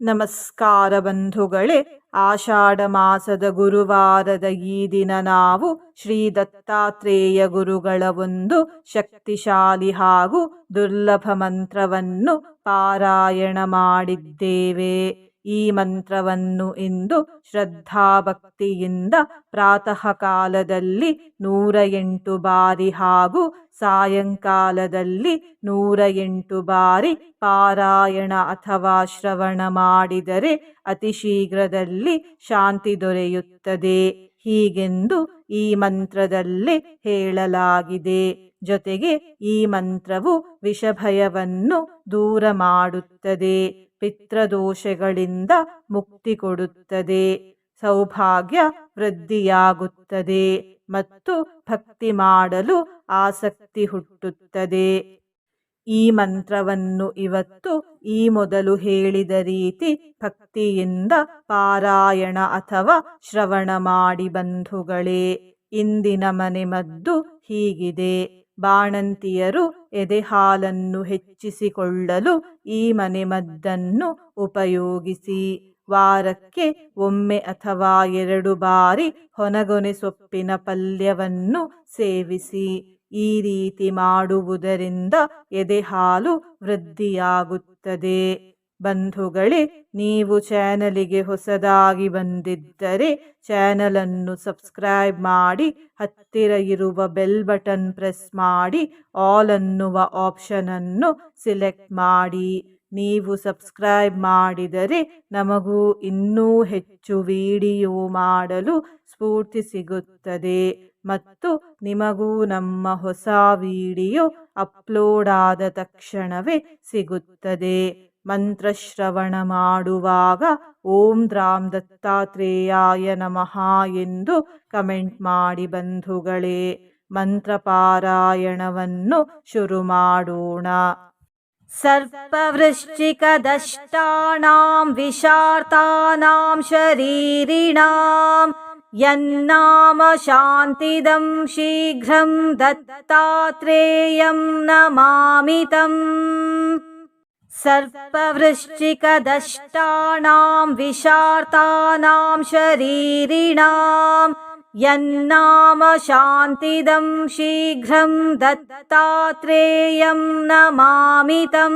ನಮಸ್ಕಾರ ಬಂಧುಗಳೇ, ಆಷಾಢ ಮಾಸದ ಗುರುವಾರದ ಈ ದಿನ ನಾವು ಶ್ರೀ ದತ್ತಾತ್ರೇಯ ಗುರುಗಳ ಒಂದು ಶಕ್ತಿಶಾಲಿ ಹಾಗೂ ದುರ್ಲಭ ಮಂತ್ರವನ್ನು ಪಾರಾಯಣ ಮಾಡಿದ್ದೇವೆ. ಈ ಮಂತ್ರವನ್ನು ಇಂದು ಶ್ರದ್ಧಾಭಕ್ತಿಯಿಂದ ಪ್ರಾತಃ ಕಾಲದಲ್ಲಿ 108 ಬಾರಿ ಹಾಗೂ ಸಾಯಂಕಾಲದಲ್ಲಿ 108 ಬಾರಿ ಪಾರಾಯಣ ಅಥವಾ ಶ್ರವಣ ಮಾಡಿದರೆ ಅತಿ ಶೀಘ್ರದಲ್ಲಿ ಶಾಂತಿ ದೊರೆಯುತ್ತದೆ. ಹೀಗೆಂದು ಈ ಮಂತ್ರದಲ್ಲಿ ಹೇಳಲಾಗಿದೆ. ಜೊತೆಗೆ ಈ ಮಂತ್ರವು ವಿಷಭಯವನ್ನು ದೂರ ಮಾಡುತ್ತದೆ, ಪಿತೃದೋಷಗಳಿಂದ ಮುಕ್ತಿ ಕೊಡುತ್ತದೆ, ಸೌಭಾಗ್ಯ ವೃದ್ಧಿಯಾಗುತ್ತದೆ ಮತ್ತು ಭಕ್ತಿ ಮಾಡಲು ಆಸಕ್ತಿ ಹುಟ್ಟುತ್ತದೆ. ಈ ಮಂತ್ರವನ್ನು ಇವತ್ತು ಈ ಮೊದಲು ಹೇಳಿದ ರೀತಿ ಭಕ್ತಿಯಿಂದ ಪಾರಾಯಣ ಅಥವಾ ಶ್ರವಣ ಮಾಡಿ ಬಂಧುಗಳೇ. ಇಂದಿನ ಮನೆಮದ್ದು ಹೀಗಿದೆ. ಬಾಣಂತಿಯರು ಎದೆಹಾಲನ್ನು ಹೆಚ್ಚಿಸಿಕೊಳ್ಳಲು ಈ ಮನೆಮದ್ದನ್ನು ಉಪಯೋಗಿಸಿ. ವಾರಕ್ಕೆ ಒಮ್ಮೆ ಅಥವಾ 2 ಬಾರಿ ಹೊನಗೊನೆ ಸೊಪ್ಪಿನ ಪಲ್ಯವನ್ನು ಸೇವಿಸಿ. ಈ ರೀತಿ ಮಾಡುವುದರಿಂದ ಎದೆಹಾಲು ವೃದ್ಧಿಯಾಗುತ್ತದೆ. ಬಂಧುಗಳೇ, ನೀವು ಚಾನಲಿಗೆ ಹೊಸದಾಗಿ ಬಂದಿದ್ದರೆ ಚಾನಲನ್ನು ಸಬ್ಸ್ಕ್ರೈಬ್ ಮಾಡಿ, ಹತ್ತಿರ ಇರುವ ಬೆಲ್ ಬಟನ್ ಪ್ರೆಸ್ ಮಾಡಿ, ಆಲ್ ಅನ್ನುವ ಆಪ್ಷನನ್ನು ಸಿಲೆಕ್ಟ್ ಮಾಡಿ. ನೀವು ಸಬ್ಸ್ಕ್ರೈಬ್ ಮಾಡಿದರೆ ನಮಗೂ ಇನ್ನೂ ಹೆಚ್ಚು ವಿಡಿಯೋ ಮಾಡಲು ಸ್ಫೂರ್ತಿ ಸಿಗುತ್ತದೆ ಮತ್ತು ನಿಮಗೂ ನಮ್ಮ ಹೊಸ ವಿಡಿಯೋ ಅಪ್ಲೋಡ್ ಆದ ತಕ್ಷಣವೇ ಸಿಗುತ್ತದೆ. ಮಂತ್ರಶ್ರವಣ ಮಾಡುವಾಗ ಓಂ ದ್ರಾಂ ದತ್ತಾತ್ರೇಯಾಯ ನಮಃ ಎಂದು ಕಮೆಂಟ್ ಮಾಡಿ ಬಂಧುಗಳೇ. ಮಂತ್ರ ಪಾರಾಯಣವನ್ನು ಶುರು ಮಾಡೋಣ. ಸರ್ಪವೃಶ್ಚಿಕದಷ್ಟಾನಾಂ ವಿಷಾರ್ತಾನಾಂ ಶರೀರಿಣಾಂ ಯನ್ನಾಮ ಶಾಂತಿದಂ ಶೀಘ್ರಂ ದತ್ತಾತ್ರೇಯಂ ನಮಾಮಿ ತಂ. ಸರ್ಪವೃಶ್ಚಿಕದಷ್ಟಾನಾಂ ವಿಷಾರ್ತಾನಾಂ ಶರೀರಿಣಾಂ ಯನ್ನಾಮ ಶಾಂತಿದಂ ಶೀಘ್ರಂ ದತ್ತಾತ್ರೇಯಂ ನಮಾಮಿ ತಂ.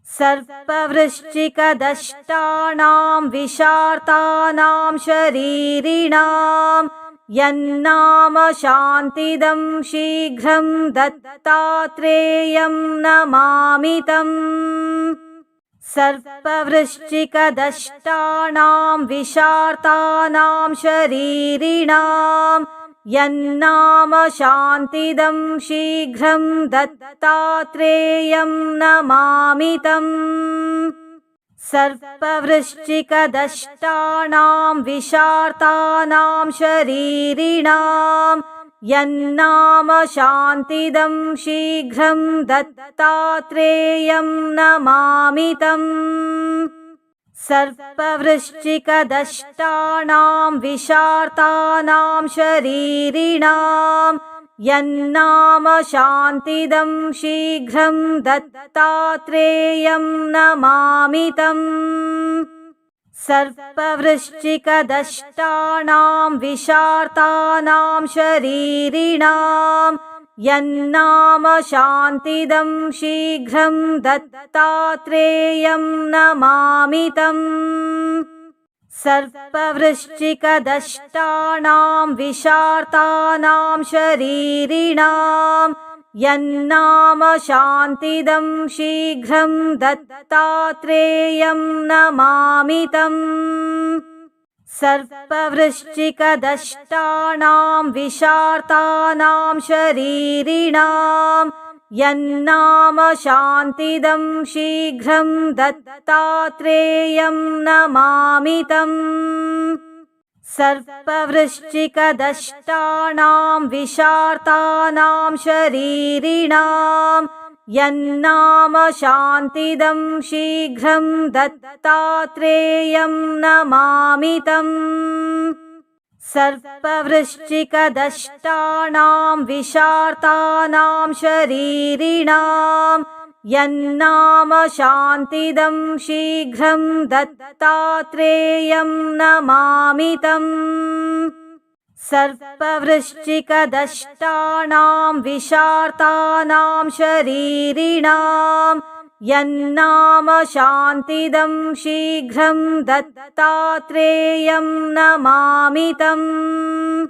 ಸರ್ಪವೃಶ್ಚಿಕದಷ್ಟಾನಾಂ ವಿಷಾರ್ತಾನಾಂ ಶರೀರಿಣಾಂ ಯನ್ನಾಮ ಶಾಂತಿದಂ ಶೀಘ್ರಂ ದತ್ತಾತ್ರೇಯಂ ನಮಾಮಿ ತಂ. ಸರ್ಪವೃಶ್ಚಿಕದಷ್ಟಾನಾಂ ವಿಷಾರ್ತಾನಾಂ ಶರೀರಿಣಾಂ ಯನ್ನಾಮ ಶಾಂತಿದಂ ಶೀಘ್ರಂ ದತ್ತಾತ್ರೇಯಂ ನಮಾಮಿ ತಂ. ಸರ್ಪವೃಶ್ಚಿಕದಷ್ಟಾನಾಂ ವಿಷಾರ್ತಾನಾಂ ಶರೀರಿಣಾಂ ಯನ್ನಾಮ ಶಾಂತಿದಂ ಶೀಘ್ರಂ ದತ್ತಾತ್ರೇಯಂ ನಮಾಮಿ ತಂ. ಸರ್ಪವೃಶ್ಚಿಕದಷ್ಟಾನಾಂ ವಿಷಾರ್ತಾನಾಂ ಶರೀರಿಣಾಂ ಯನ್ನಾಮ ಶಾಂತಿದಂ ಶೀಘ್ರಂ ದತ್ತಾತ್ರೇಯಂ ನಮಾಮಿ ತಂ. ಸರ್ಪವೃಶ್ಚಿಕದಷ್ಟಾನಾಂ ವಿಷಾರ್ತಾನಾಂ ಶರೀರಿಣಾಂ ಯನ್ನಾಮ ಶಾಂತಿದಂ ಶೀಘ್ರಂ ದತ್ತಾತ್ರೇಯಂ ನಮಾಮಿ ತಂ. ಸರ್ಪವೃಶ್ಚಿಕದಷ್ಟಾನಾಂ ವಿಷಾರ್ತಾನಾಂ ಶರೀರಿಣಾಂ ಯನ್ನಾಮ ಶಾಂತಿದಂ ಶೀಘ್ರಂ ದತ್ತಾತ್ರೇಯಂ ನಮಾಮಿ ತಂ. ಸರ್ಪವೃಶ್ಚಿಕದಷ್ಟಾನಾಂ ವಿಷಾರ್ತಾನಾಂ ಶರೀರಿಣಾಂ ಯನ್ನಾಮ ಶಾಂತಿದಂ ಶೀಘ್ರಂ ದತ್ತಾತ್ರೇಯಂ ನಮಾಮಿ ತಂ. ಸರ್ಪವೃಶ್ಚಿಕದಷ್ಟಾನಾಂ ವಿಷಾರ್ತಾನಾಂ ಶರೀರಿಣಾಂ ಯನ್ನಾಮ ಶಾಂತಿದಂ ಶೀಘ್ರಂ ದತ್ತಾತ್ರೇಯಂ ನಮಾಮಿ ತಂ. ಸರ್ಪವೃಶ್ಚಿಕದಷ್ಟಾನಾಂ ವಿಷಾರ್ತಾನಾಂ ಶರೀರಿಣಾಂ यन्नाम शान्तिदं शीघ्रं दत्तात्रेयं नमामि तम्। सर्पवृश्चिकदष्टानां विशार्तानां शरीरिणां यन्नाम शान्तिदं शीघ्रं दत्तात्रेयं नमामि तम्।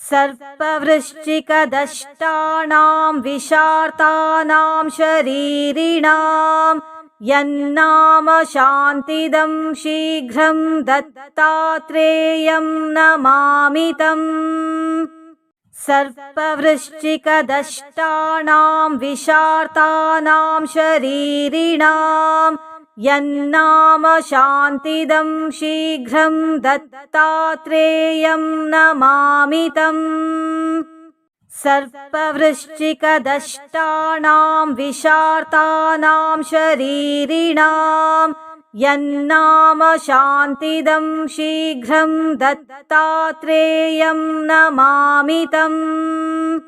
सर्पवृश्चिकदष्टानां विशार्तानां शरीरिणां यन्नाम शान्तिदं शीघ्रं दत्तात्रेयं नमामि तम्। सर्पवृश्चिकदष्टानां विशार्तानां शरीरिणां यन्नाम शान्तिदं शीघ्रं दत्तात्रेयं नमामि तम्। सर्पवृश्चिकदष्टानां विशार्तानां शरीरिणां यन्नाम शान्तिदं शीघ्रं दत्तात्रेयं नमामि तम्।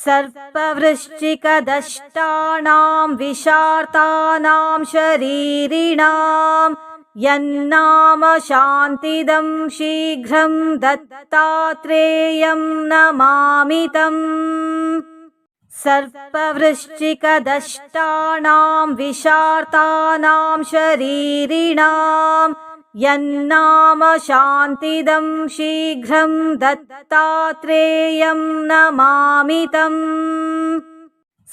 सर्पवृश्चिकदष्टानां विशार्तानां शरीरिणां यन्नाम शान्तिदं शीघ्रं दत्तात्रेयं नमामि तम्। सर्पवृश्चिकदष्टानां विशार्तानां शरीरिणां यन्नाम शान्तिदं शीघ्रं दत्तात्रेयं नमामि तम्।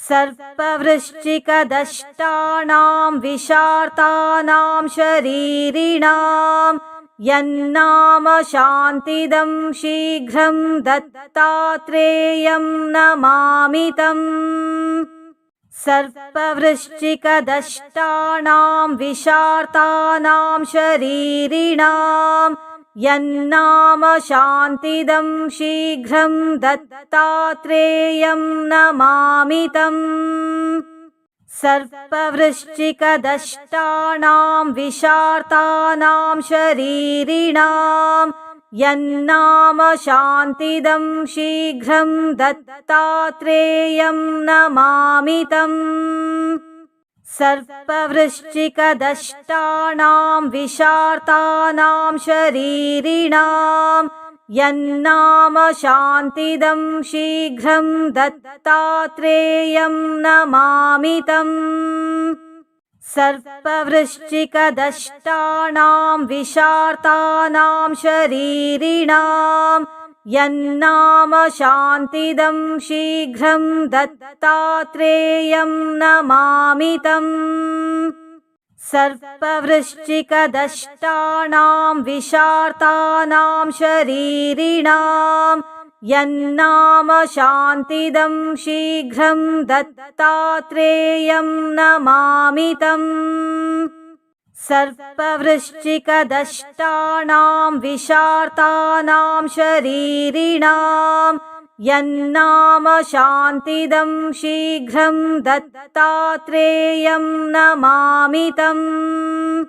सर्पवृश्चिकदष्टानां विशार्तानां शरीरिणां यन्नाम शान्तिदं शीघ्रं दत्तात्रेयं नमामि तम्। सर्पवृश्चिकदष्टानां विशार्तानां शरीरिणां यन्नाम शान्तिदं शीघ्रं दत्तात्रेयं नमामि तम्। सर्पवृश्चिकदष्टानां विशार्तानां शरीरिणां यन्नाम शान्तिदं शीघ्रं दत्तात्रेयं नमामि तम्। सर्पवृश्चिकदष्टानां विशार्तानां शरीरिणां यन्नाम शान्तिदं शीघ्रं दत्तात्रेयं नमामि तम्। सर्पवृश्चिकदष्टानां विशार्तानां शरीरिणां यन्नाम शान्तिदं शीघ्रं दत्तात्रेयं नमामि तम्। सर्पवृश्चिकदष्टानां विशार्तानां शरीरिणां यन्नाम शान्तिदं शीघ्रं दत्तात्रेयं नमामि तम्। सर्पवृश्चिकदष्टानां विशार्तानां शरीरिणां यन्नाम शान्तिदं शीघ्रं दत्तात्रेयं नमामि तम्।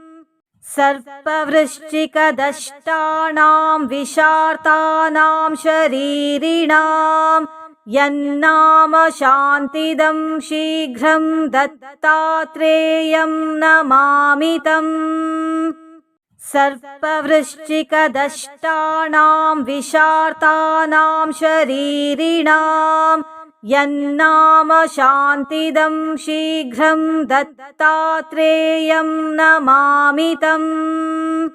सर्पवृश्चिकदष्टानां विशार्तानां शरीरिणां यन्नाम शान्तिदं शीघ्रं दत्तात्रेयं नमामि तम्। सर्पवृश्चिकदष्टानां विशार्तानां शरीरिणां यन्नाम शान्तिदं शीघ्रं दत्तात्रेयं नमामि तम्।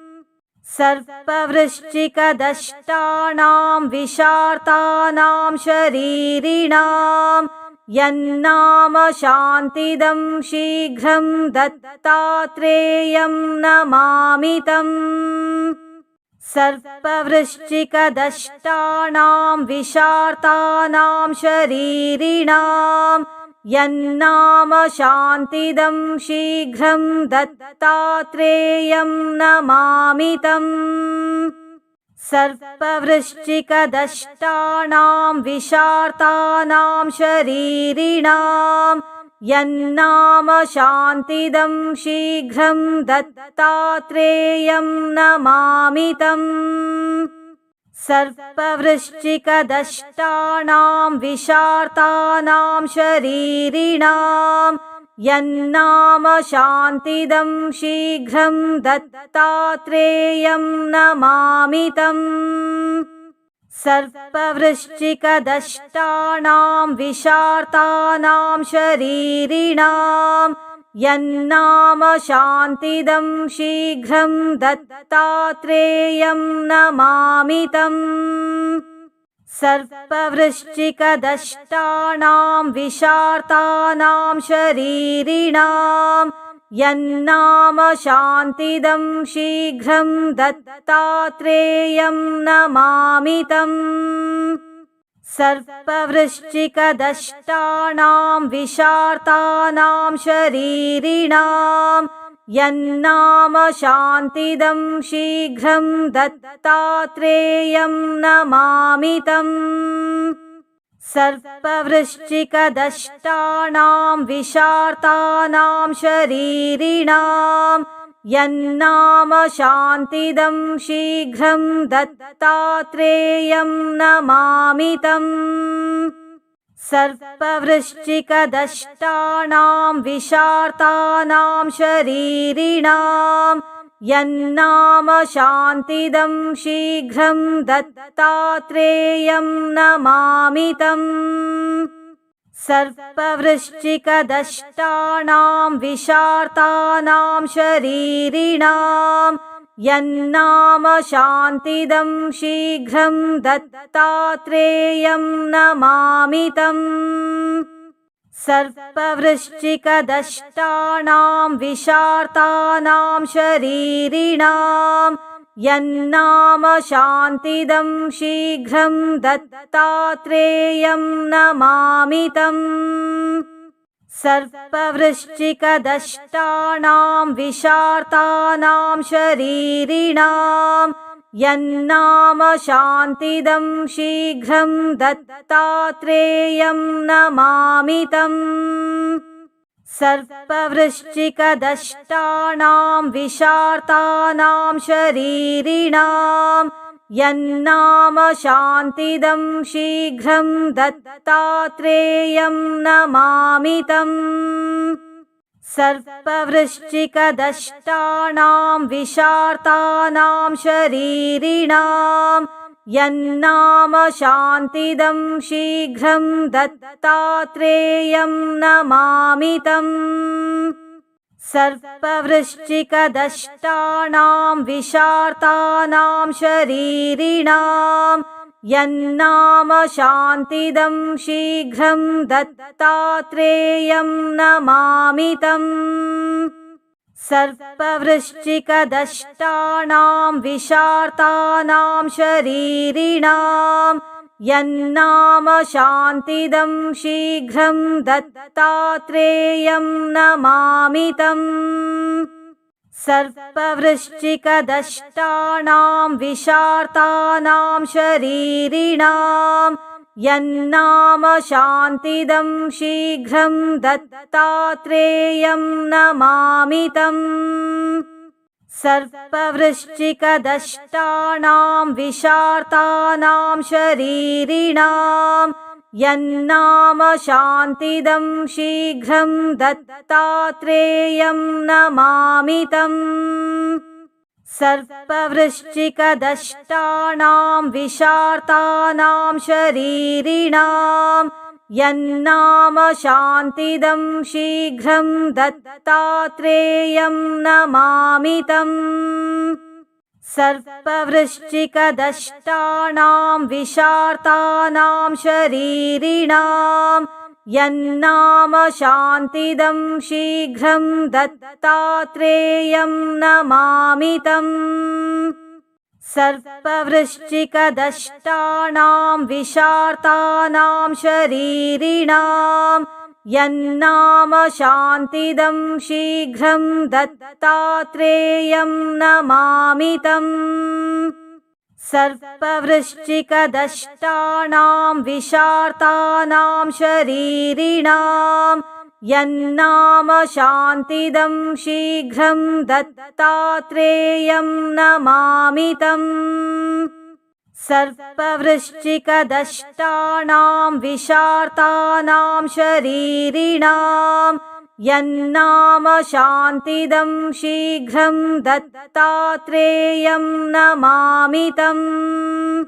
सर्पवृश्चिकदष्टानां विशार्तानां शरीरिणां यन्नाम शान्तिदं शीघ्रं दत्तात्रेयं नमामि तम्। सर्पवृश्चिकदष्टानां विशार्तानां शरीरिणां यन्नाम शान्तिदं शीघ्रं दत्तात्रेयं नमामि तम्। सर्पवृश्चिकदष्टानां विशार्तानां शरीरिणां यन्नाम शान्तिदं शीघ्रं दत्तात्रेयं नमामि तम्। सर्पवृश्चिकदष्टानां विशार्तानां शरीरिणां यन्नाम शान्तिदं शीघ्रं दत्तात्रेयं नमामि तम्। सर्पवृश्चिकदष्टानां विशार्तानां शरीरिणां यन्नाम शान्तिदं शीघ्रं दत्तात्रेयं नमामि तम्। सर्पवृश्चिकदष्टानां विशार्तानां शरीरिणां यन्नाम शान्तिदं शीघ्रं दत्तात्रेयं नमामि तम्। सर्पवृश्चिकदष्टानां विशार्तानां शरीरिणां यन्नाम शान्तिदं शीघ्रं दत्तात्रेयं नमामि तम्। सर्पवृश्चिकदष्टानां विशार्तानां शरीरिणां यन्नाम शान्तिदं शीघ्रं दत्तात्रेयं नमामि तम्। सर्पवृश्चिकदष्टानां विशार्तानां शरीरिणां यन्नाम शान्तिदं शीघ्रं दत्तात्रेयं नमामि तम्। सर्पवृश्चिकदष्टानां विशार्तानां शरीरिणां यन्नाम शान्तिदं शीघ्रं दत्तात्रेयं नमामि तम्। सर्पवृश्चिकदष्टानां विशार्तानां शरीरिणां यन्नाम शान्तिदं शीघ्रं दत्तात्रेयं नमामि तम्। सर्पवृश्चिकदष्टानां विशार्तानां शरीरिणां यन्नाम शान्तिदं शीघ्रं दत्तात्रेयं नमामि तम्। सर्पवृश्चिकदष्टानां विशार्तानां शरीरिणां यन्नाम शान्तिदं शीघ्रं दत्तात्रेयं नमामि तम्। सर्पवृश्चिकदष्टानां विशार्तानां शरीरिणां यन्नाम शान्तिदं शीघ्रं दत्तात्रेयं नमामि तम्। सर्पवृश्चिकदष्टानां विशार्तानां शरीरिणां यन्नाम शान्तिदं शीघ्रं दत्तात्रेयं नमामि तम्। सर्पवृश्चिकदष्टानां विशार्तानां शरीरिणां यन्नाम शान्तिदं शीघ्रं दत्तात्रेयं नमामि तम्। सर्पवृश्चिकदष्टानां विशार्तानां शरीरिणां यन्नाम शान्तिदं शीघ्रं दत्तात्रेयं नमामि तम्। सर्पवृश्चिकदष्टानां विशार्तानां शरीरिणां यन्नाम शान्तिदं शीघ्रं दत्तात्रेयं नमामि तम्। सर्पवृश्चिकदष्टानां विशार्तानां शरीरिणां यन्नाम शान्तिदं शीघ्रं दत्तात्रेयं नमामि तम्। सर्पवृश्चिकदष्टानां विशार्तानां शरीरिणां यन्नाम शान्तिदं शीघ्रं दत्तात्रेयं नमामि तम्। सर्पवृश्चिकदष्टानां विशार्तानां शरीरिणां यन्नाम शान्तिदं शीघ्रं दत्तात्रेयं नमामि तम्। सर्पवृश्चिकदष्टानां विशार्तानां शरीरिणां यन्नाम शान्तिदं शीघ्रं दत्तात्रेयं नमामि तम्। सर्पवृश्चिकदष्टानां विशार्तानां शरीरिणां यन्नाम शान्तिदं शीघ्रं दत्तात्रेयं नमामि तम्।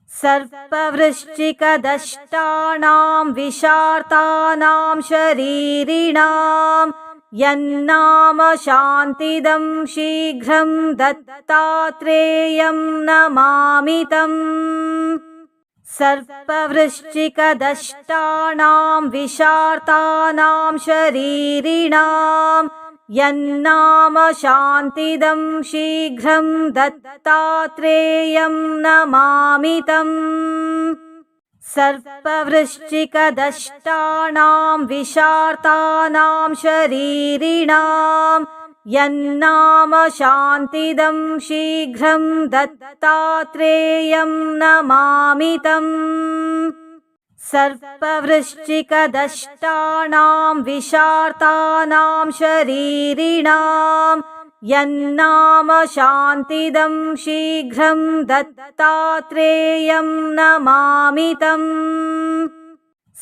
सर्पवृश्चिकदष्टानां विशार्तानां शरीरिणां यन्नाम शान्तिदं शीघ्रं दत्तात्रेयं नमामि तम्। सर्पवृश्चिकदष्टानां विशार्तानां शरीरिणां यन्नाम शान्तिदं शीघ्रं दत्तात्रेयं नमामि तम्। सर्पवृश्चिकदष्टानां विशार्तानां शरीरिणां यन्नाम शान्तिदं शीघ्रं दत्तात्रेयं नमामि तम्। सर्पवृश्चिकदष्टानां विशार्तानां शरीरिणां यन्नाम शान्तिदं शीघ्रं दत्तात्रेयं नमामि तम्।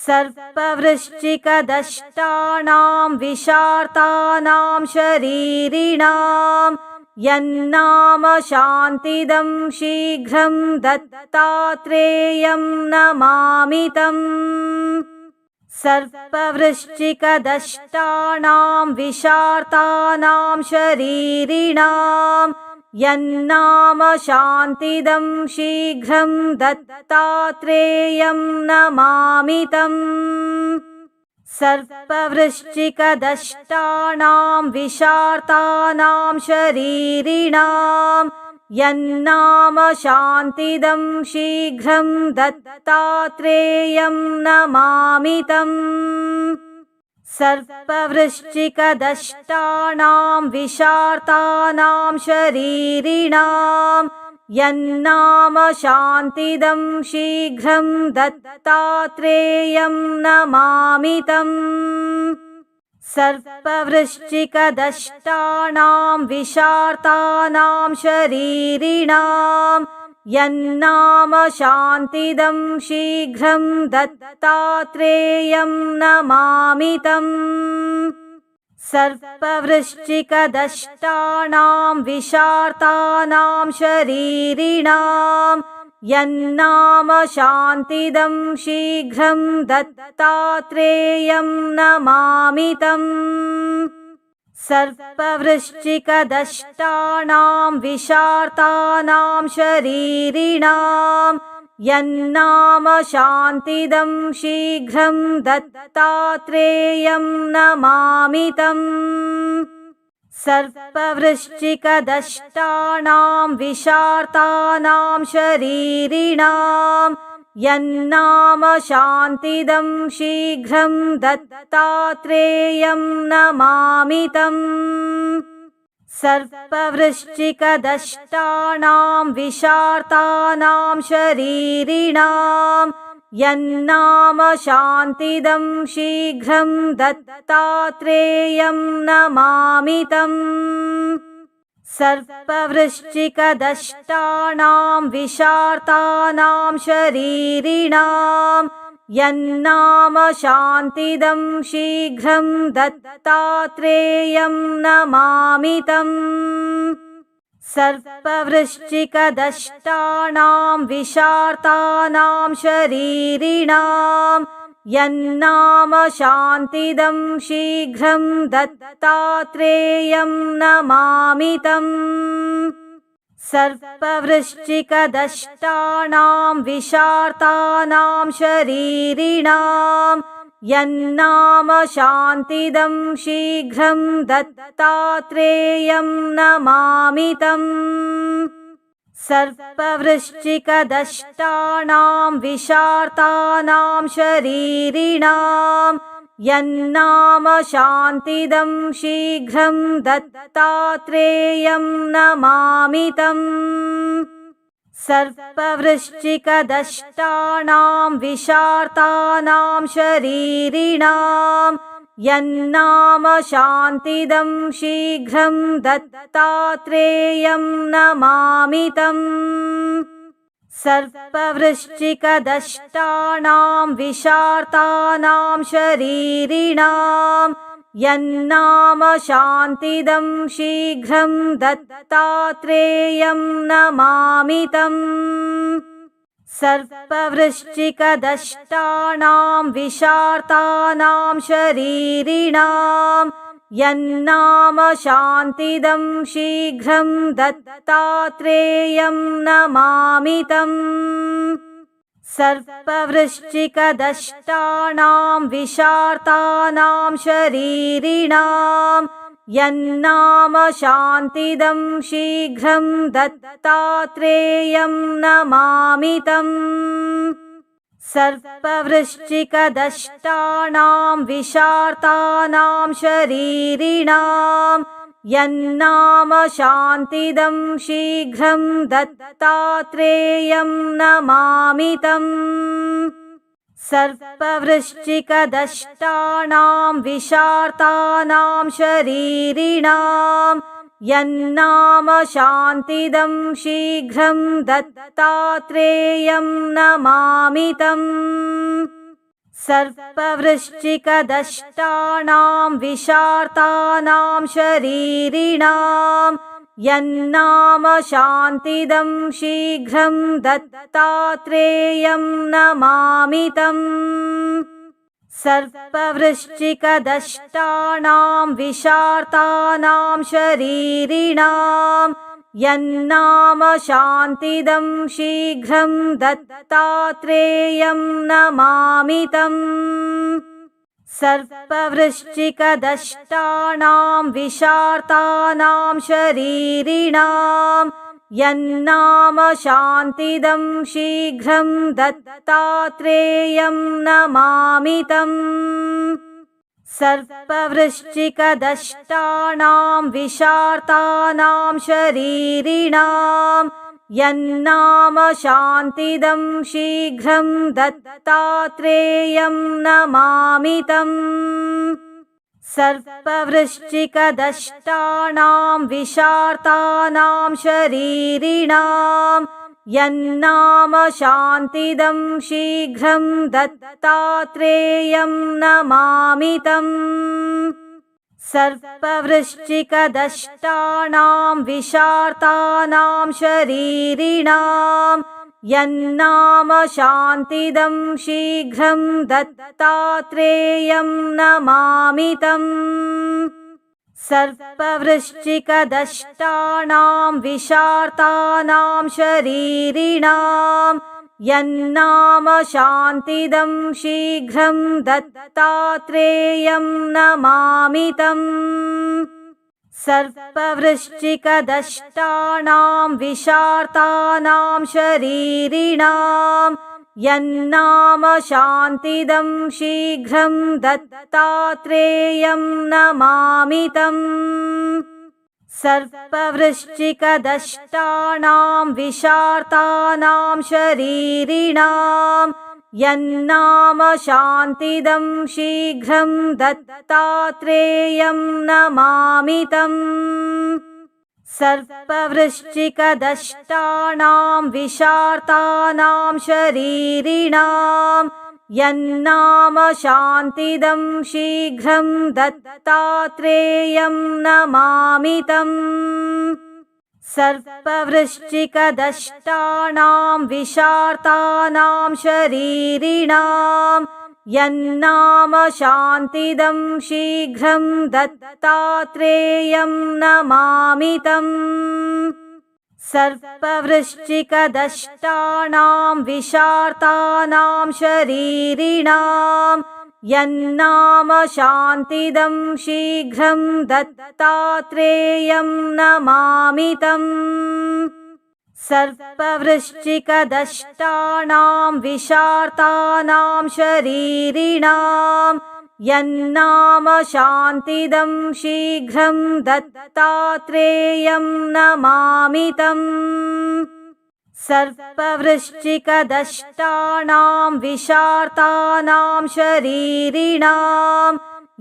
सर्पवृश्चिकदष्टानां विशार्तानां शरीरिणां यन्नाम शान्तिदं शीघ्रं दत्तात्रेयं नमामि तम्। सर्पवृश्चिकदष्टानां विशार्तानां शरीरिणां यन्नाम शान्तिदं शीघ्रं दत्तात्रेयं नमामि तम्। सर्पवृश्चिकदष्टानां विशार्तानां शरीरिणां यन्नाम शान्तिदं शीघ्रं दत्तात्रेयं नमामि तम्। सर्पवृश्चिकदष्टानां विशार्तानां शरीरिणां यन्नाम शान्तिदं शीघ्रं दत्तात्रेयं नमामि तम्। सर्पवृश्चिकदष्टानां विशार्तानां शरीरिणां यन्नाम शान्तिदं शीघ्रं दत्तात्रेयं नमामि तम्। सर्पवृश्चिकदष्टानां विशार्तानां शरीरिणां यन्नाम शान्तिदं शीघ्रं दत्तात्रेयं नमामि तम्। सर्पवृश्चिकदष्टानां विशार्तानां शरीरिणां यन्नाम शान्तिदं शीघ्रं दत्तात्रेयं नमामि तम्। सर्पवृश्चिकदष्टानां विशार्तानां शरीरिणां यन्नाम शान्तिदं शीघ्रं दत्तात्रेयं नमामि तम्। सर्पवृश्चिकदष्टानां विशार्तानां शरीरिणां यन्नाम शान्तिदं शीघ्रं दत्तात्रेयं नमामि तम्। सर्पवृश्चिकदष्टानां विशार्तानां शरीरिणां यन्नाम शान्तिदं शीघ्रं दत्तात्रेयं नमामि तम्। सर्पवृश्चिकदष्टानां विशार्तानां शरीरिणां यन्नाम शान्तिदं शीघ्रं दत्तात्रेयं नमामि तम्। सर्पवृश्चिकदष्टानां विशार्तानां शरीरिणां यन्नाम शान्तिदं शीघ्रं दत्तात्रेयं नमामि तम्। सर्पवृश्चिकदष्टानां विशार्तानां शरीरिणां यन्नाम शान्तिदं शीघ्रं दत्तात्रेयं नमामि तम्। सर्पवृश्चिकदष्टानां विशार्तानां शरीरिणां यन्नाम शान्तिदं शीघ्रं दत्तात्रेयं नमामि तम्। सर्पवृश्चिकदष्टानां विशार्तानां शरीरिणां यन्नाम शान्तिदं शीघ्रं दत्तात्रेयं नमामि तम् सर्पवृश्चिकदष्टानां विशार्तानां शरीरिणां यन्नाम शान्तिदं शीघ्रं दत्तात्रेयं नमामि तम् सर्पवृश्चिकदष्टानां विशार्तानां शरीरिणां यन्नाम शान्तिदं शीघ्रं दत्तात्रेयं नमामि तम् सर्पवृश्चिकदष्टानां विशार्तानां शरीरिणां यन्नाम शान्तिदं शीघ्रं दत्तात्रेयं नमामि तम् सर्पवृश्चिकदष्टानां विशार्तानां शरीरिणां यन्नाम शान्तिदं शीघ्रं दत्तात्रेयं नमामि तम् सर्पवृश्चिकदष्टानां विशार्तानां शरीरिणां यन्नाम शान्तिदं शीघ्रं दत्तात्रेयं नमामि तम् सर्पवृश्चिकदष्टानां विशार्तानां शरीरिणां यन्नाम शान्तिदं शीघ्रं दत्तात्रेयं नमामि तम् सर्पवृश्चिकदष्टानां विशार्तानां शरीरिणां यन्नाम शान्तिदं शीघ्रं दत्तात्रेयं नमामि तम् सर्पवृश्चिकदष्टानां विशार्तानां शरीरिणां यन्नाम शान्तिदं शीघ्रं दत्तात्रेयं नमामि तम् सर्पवृश्चिकदष्टानां विशार्तानां शरीरिणां यन्नाम शान्तिदं शीघ्रं दत्तात्रेयं नमामि तम् सर्पवृश्चिकदष्टानां विशार्तानां शरीरिणां यन्नाम शान्तिदं शीघ्रं दत्तात्रेयं नमामि तम् सर्पवृश्चिकदष्टानां विशार्तानां शरीरिणां यन्नाम शान्तिदं शीघ्रं दत्तात्रेयं नमामि तम् सर्पवृश्चिकदष्टानां विशार्तानां शरीरिणां यन्नाम शान्तिदं शीघ्रं दत्तात्रेयं नमामि तम् सर्पवृश्चिकदष्टानां विशार्तानां शरीरिणां यन्नाम शान्तिदं शीघ्रं दत्तात्रेयं नमामि तम् सर्पवृश्चिकदष्टानां विशार्तानां शरीरिणां यन्नाम शान्तिदं शीघ्रं दत्तात्रेयं नमामि तम् सर्पवृश्चिकदष्टानां विशार्तानां शरीरिणां यन्नाम शान्तिदं शीघ्रं दत्तात्रेयं नमामि तम् सर्पवृश्चिकदष्टानां विशार्तानां शरीरिणां यन्नाम शान्तिदं शीघ्रं दत्तात्रेयं नमामि तम् सर्पवृश्चिकदष्टानां विशार्तानां शरीरिणां यन्नाम शान्तिदं शीघ्रं दत्तात्रेयं नमामि तम् सर्पवृश्चिकदष्टानां विशार्तानां शरीरिणां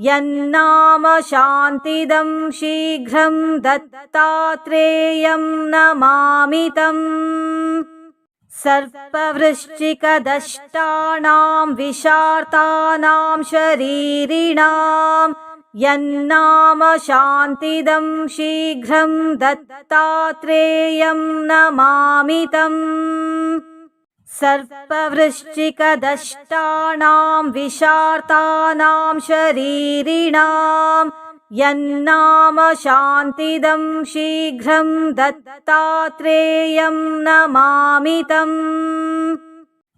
यन्नाम शान्तिदं शीघ्रं दत्तात्रेयं नमामि तम् सर्पवृश्चिकदष्टानां विशार्तानां शरीरिणां यन्नाम शान्तिदं शीघ्रं दत्तात्रेयं नमामि तम् सर्पवृश्चिकदष्टानां विशार्तानां शरीरिणां यन्नाम शान्तिदं शीघ्रं दत्तात्रेयं नमामि तम्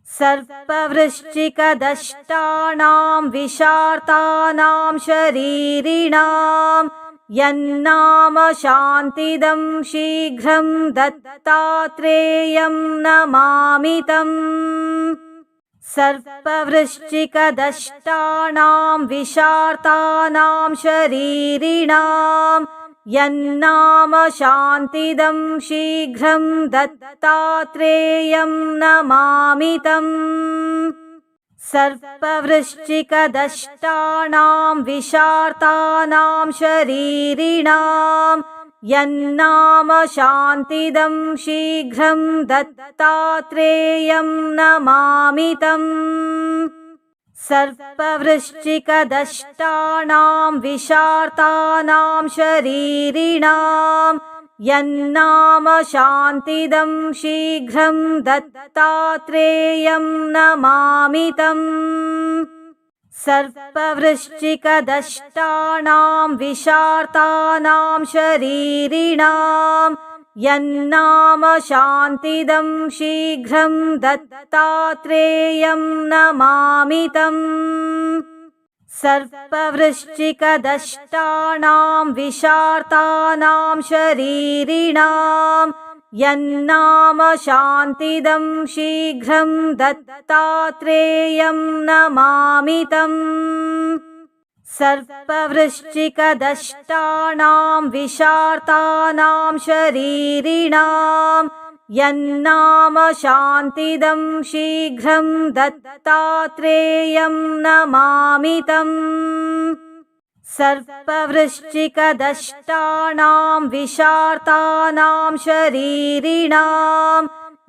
सर्पवृश्चिकदष्टानां विशार्तानां शरीरिणां यन्नाम शान्तिदं शीघ्रं दत्तात्रेयं नमामि तम् सर्पवृश्चिकदष्टानां विशार्तानां शरीरिणां यन्नाम शान्तिदं शीघ्रं दत्तात्रेयं नमामि तम् सर्पवृश्चिकदष्टानां विशार्तानां शरीरिणां यन्नाम शान्तिदं शीघ्रं दत्तात्रेयं नमामि तम् सर्पवृश्चिकदष्टानां विशार्तानां शरीरिणां यन्नाम शान्तिदं शीघ्रं दत्तात्रेयं नमामि तम् सर्पवृश्चिकदष्टानां विशार्तानां शरीरिणां यन्नाम शान्तिदं शीघ्रं दत्तात्रेयं नमामि तम् सर्पवृश्चिकदष्टानां विशार्तानां शरीरिणां यन्नाम शान्तिदं शीघ्रं दत्तात्रेयं नमामि तम् सर्पवृश्चिकदष्टानां विशार्तानां शरीरिणां यन्नाम शान्तिदं शीघ्रं दत्तात्रेयं नमामि तम् सर्पवृश्चिकदष्टानां विशार्तानां शरीरिणां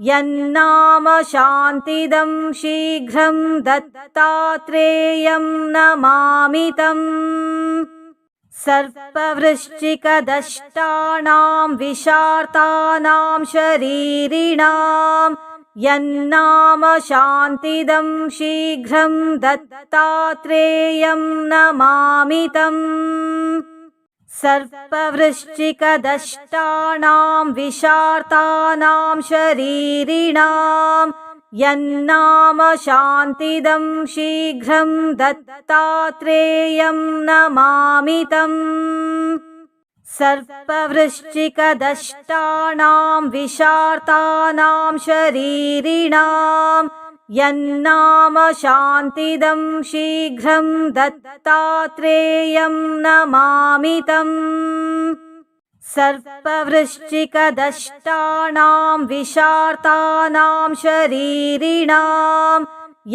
यन्नाम शान्तिदं शीघ्रं दत्तात्रेयं नमामि तम् सर्पवृश्चिकदष्टानां विशार्तानां शरीरिणां यन्नाम शान्तिदं शीघ्रं दत्तात्रेयं नमामि तम् सर्पवृश्चिकदष्टानां विशार्तानां शरीरिणां यन्नाम शान्तिदं शीघ्रं दत्तात्रेयं नमामि तम् सर्पवृश्चिकदष्टानां विशार्तानां शरीरिणां यन्नाम शान्तिदं शीघ्रं दत्तात्रेयं नमामि तम् सर्पवृश्चिकदष्टानां विशार्तानां शरीरिणां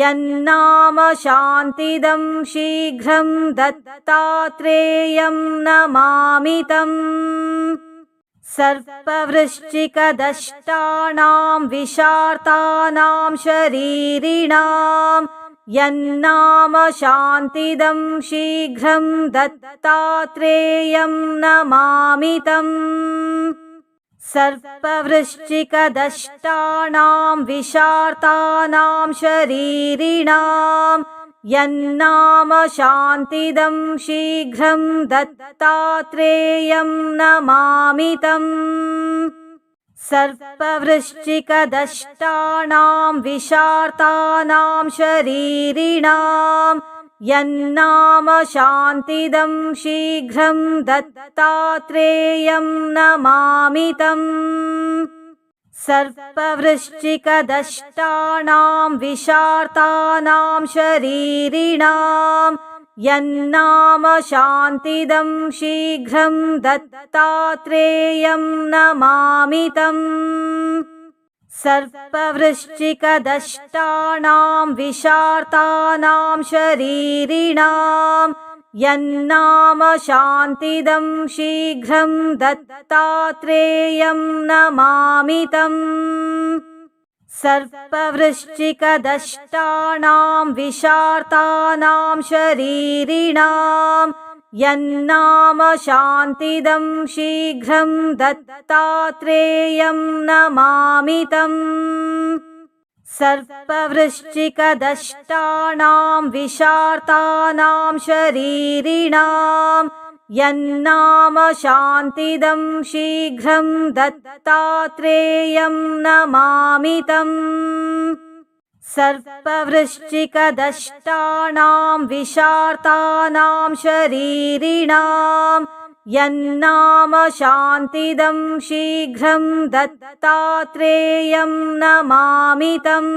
यन्नाम शान्तिदं शीघ्रं दत्तात्रेयं नमामि तम् सर्पवृश्चिकदष्टानां विशार्तानां शरीरिणां यन्नाम शान्तिदं शीघ्रं दत्तात्रेयं नमामि तम् सर्पवृश्चिकदष्टानां विशार्तानां शरीरिणां यन्नाम शान्तिदं शीघ्रं दत्तात्रेयं नमामि तम् सर्पवृश्चिकदष्टानां विशार्तानां शरीरिणां यन्नाम शान्तिदं शीघ्रं दत्तात्रेयं नमामि तम् सर्पवृश्चिकदष्टानां विशार्तानां शरीरिणां यन्नाम शान्तिदं शीघ्रं दत्तात्रेयं नमामि तम् सर्पवृश्चिकदष्टानां विशार्तानां शरीरिणां यन्नाम शान्तिदं शीघ्रं दत्तात्रेयं नमामि तम् सर्पवृश्चिकदष्टानां विशार्तानां शरीरिणां यन्नाम शान्तिदं शीघ्रं दत्तात्रेयं नमामि तम् सर्पवृश्चिकदष्टानां विशार्तानां शरीरिणां यन्नाम शान्तिदं शीघ्रं दत्तात्रेयं नमामि तम् सर्पवृश्चिकदष्टानां विशार्तानां शरीरिणां यन्नाम शान्तिदं शीघ्रं दत्तात्रेयं नमामि तम्